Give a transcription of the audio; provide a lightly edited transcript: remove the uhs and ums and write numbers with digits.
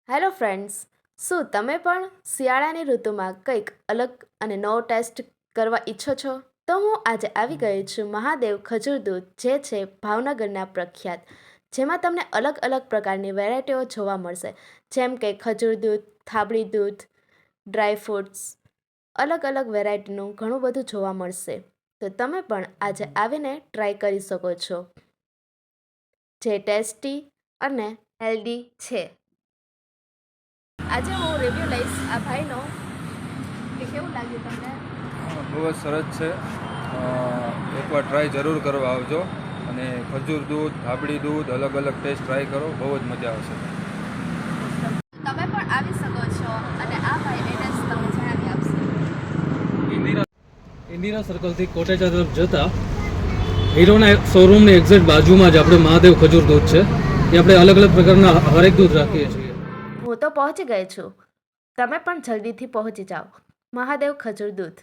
Hello friends, શું તમે પણ શિયાળાની ઋતુમાં કંઈક અલગ અને નવો ટેસ્ટ કરવા ઈચ્છો છો? તો હું આજે આવી ગઈ છું મહાદેવ ખજૂર દૂધ, જે છે ભાવનગરના પ્રખ્યાત, જેમાં તમને અલગ અલગ પ્રકારની વેરાયટીઓ જોવા મળશે, જેમ કે ખજૂર દૂધ, થાબડી દૂધ, ડ્રાય ફ્રૂટ્સ, અલગ અલગ વેરાયટીનું ઘણું બધું જોવા મળશે. તો તમે પણ આજે આવીને ટ્રાય કરી શકો છો, જે ટેસ્ટી અને હેલ્ધી છે. આજે હું રિવ્યૂ લઈશ આ ભાઈનો કે કેવું લાગ્યું તમને. બહુ જ સરસ છે. એકવાર ટ્રાય જરૂર કરવા આવજો અને ખજૂર દૂધ, થાબડી દૂધ અલગ અલગ ટેસ્ટ ટ્રાય કરો, બહુ જ મજા આવશે. તમે પણ આવી શકો છો અને આ ભાઈ એડ્રેસ તમને જણાવી આપશે. ઇન્દિરા સર્કલથી કોટેચા તરફ જતા હીરોના શોરૂમની એક્ઝેક્ટ બાજુમાં જ આપણે મહાદેવ ખજૂર દૂધ છે. એ આપણે અલગ અલગ પ્રકારના હરેક દૂધ રાખીએ છીએ. હું તો પહોંચી ગઈ છું, તમે પણ જલ્દીથી પહોંચી જાઓ. મહાદેવ ખજૂર દૂધ.